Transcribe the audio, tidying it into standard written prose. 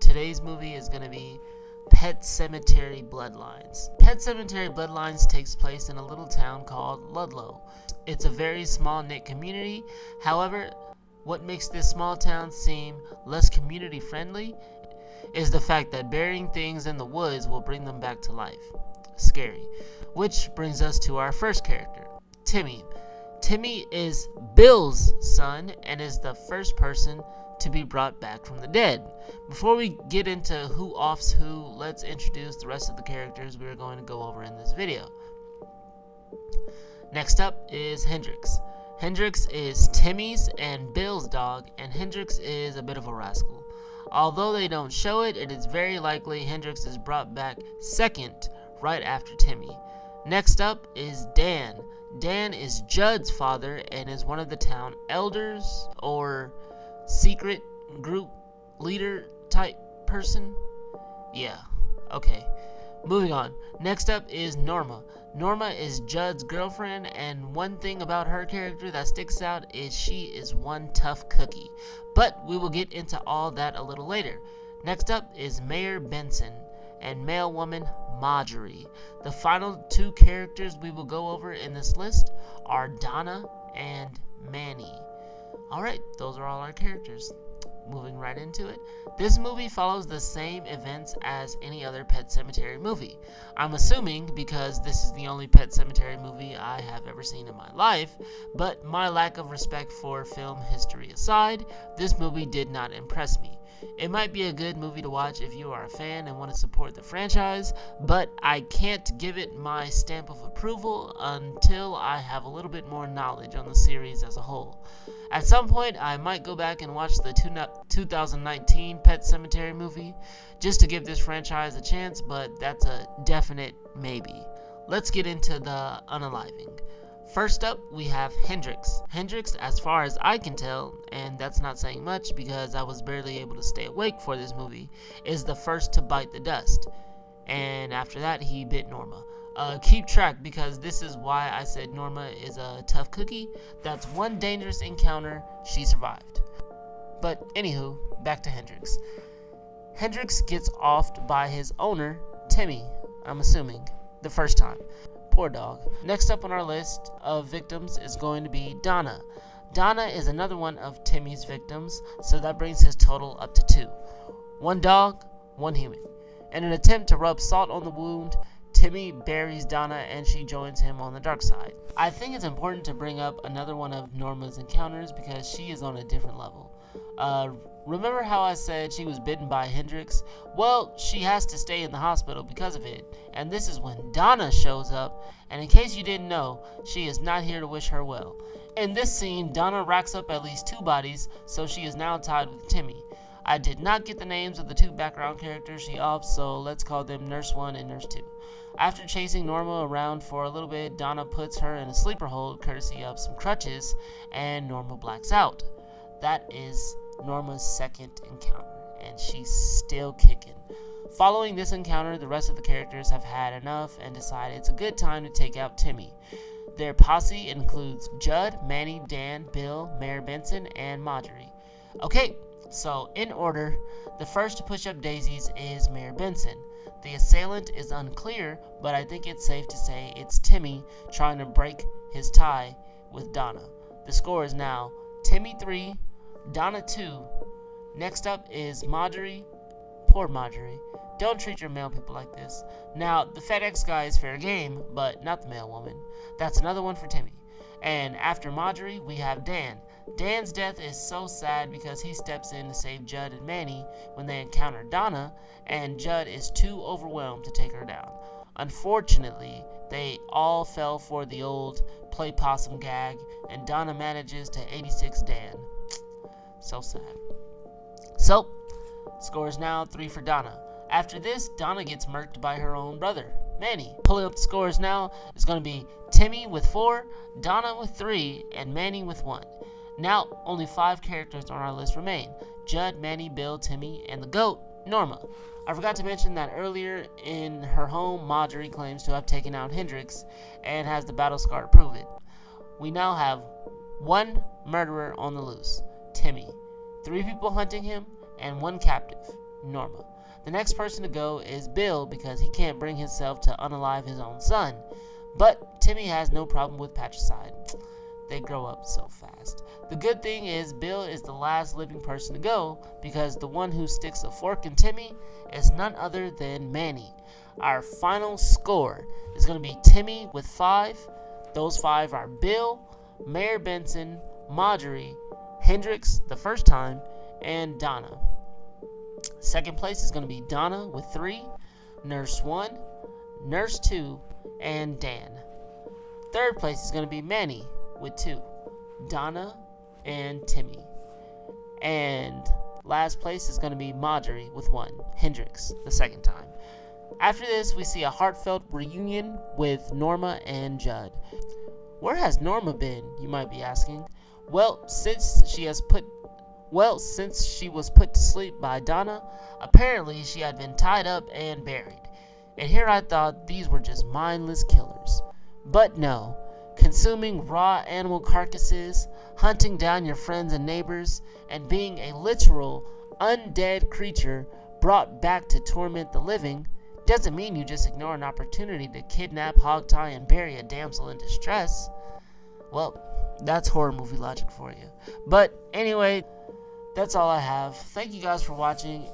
Today's movie is going to be Pet Sematary Bloodlines. Pet Sematary Bloodlines takes place in a little town called Ludlow. It's a very small-knit community. However, what makes this small town seem less community-friendly is the fact that burying things in the woods will bring them back to life. Scary. Which brings us to our first character, Timmy. Timmy is Bill's son and is the first person to be brought back from the dead. Before we get into who offs who, let's introduce the rest of the characters we are going to go over in this video. Next up is Hendrix. Hendrix is Timmy's and Bill's dog, and Hendrix is a bit of a rascal. Although they don't show it, it is very likely Hendrix is brought back second, right after Timmy. Next up is Dan. Dan is Judd's father and is one of the town elders or secret group leader type person. Yeah, okay. Moving on. Next up is Norma. Norma is Judd's girlfriend, and one thing about her character that sticks out is she is one tough cookie. But we will get into all that a little later. Next up is Mayor Benson and male woman Marjorie. The final two characters we will go over in this list are Donna and Manny. Alright, those are all our characters. Moving right into it. This movie follows the same events as any other Pet Sematary movie. I'm assuming because this is the only Pet Sematary movie I have ever seen in my life, but my lack of respect for film history aside, this movie did not impress me. It might be a good movie to watch if you are a fan and want to support the franchise, but I can't give it my stamp of approval until I have a little bit more knowledge on the series as a whole. At some point, I might go back and watch the 2019 Pet Sematary movie just to give this franchise a chance, but that's a definite maybe. Let's get into the unaliving. First up, we have Hendrix. Hendrix, as far as I can tell, and that's not saying much because I was barely able to stay awake for this movie, is the first to bite the dust. And after that, he bit Norma. Keep track because this is why I said Norma is a tough cookie. That's one dangerous encounter she survived. But anywho, back to Hendrix. Hendrix gets offed by his owner, Timmy, I'm assuming, the first time. Poor dog. Next up on our list of victims is going to be Donna. Donna is another one of Timmy's victims, so that brings his total up to 2. One dog, one human. In an attempt to rub salt on the wound, Timmy buries Donna and she joins him on the dark side. I think it's important to bring up another one of Norma's encounters because she is on a different level. Remember how I said she was bitten by Hendrix? Well, she has to stay in the hospital because of it, and this is when Donna shows up, and in case you didn't know, she is not here to wish her well. In this scene, Donna racks up at least 2 bodies, so she is now tied with Timmy. I did not get the names of the 2 background characters she offed, so let's call them Nurse 1 and Nurse 2. After chasing Norma around for a little bit, Donna puts her in a sleeper hold courtesy of some crutches, and Norma blacks out. That is Norma's second encounter, and she's still kicking. Following this encounter, the rest of the characters have had enough and decide it's a good time to take out Timmy. Their posse includes Judd, Manny, Dan, Bill, Mayor Benson, and Marjorie. Okay, so in order, the first to push up daisies is Mayor Benson. The assailant is unclear, but I think it's safe to say it's Timmy trying to break his tie with Donna. The score is now Timmy 3, Donna 2. Next up is Marjorie. Poor Marjorie. Don't treat your male people like this. Now, the FedEx guy is fair game, but not the mail woman. That's another one for Timmy. And after Marjorie, we have Dan. Dan's death is so sad because he steps in to save Judd and Manny when they encounter Donna, and Judd is too overwhelmed to take her down. Unfortunately, they all fell for the old play possum gag, and Donna manages to 86 Dan. So sad. So, score is now 3 for Donna. After this, Donna gets murked by her own brother, Manny. Pulling up the scores now is going to be Timmy with 4, Donna with 3, and Manny with 1. Now, only 5 characters on our list remain. Judd, Manny, Bill, Timmy, and the GOAT, Norma. I forgot to mention that earlier in her home, Marjorie claims to have taken out Hendrix and has the battle scar to prove it. We now have 1 murderer on the loose, Timmy, 3 people hunting him, and 1 captive, Norma. The next person to go is Bill because he can't bring himself to unalive his own son. But Timmy has no problem with patricide. They grow up so fast. The good thing is Bill is the last living person to go because the one who sticks a fork in Timmy is none other than Manny. Our final score is going to be Timmy with 5. Those 5 are Bill, Mayor Benson, Marjorie, Hendrix the first time, and Donna. Second place is going to be Donna with 3, Nurse 1, Nurse 2, and Dan. Third place is going to be Manny with 2, Donna and Timmy. And last place is going to be Marjorie with 1, Hendrix the second time. After this, we see a heartfelt reunion with Norma and Judd. Where has Norma been, you might be asking? Well, since she was put to sleep by Donna, apparently she had been tied up and buried. And here I thought these were just mindless killers. But no, consuming raw animal carcasses, hunting down your friends and neighbors, and being a literal undead creature brought back to torment the living doesn't mean you just ignore an opportunity to kidnap, hogtie, and bury a damsel in distress. Well, that's horror movie logic for you. But anyway, that's all I have. Thank you guys for watching.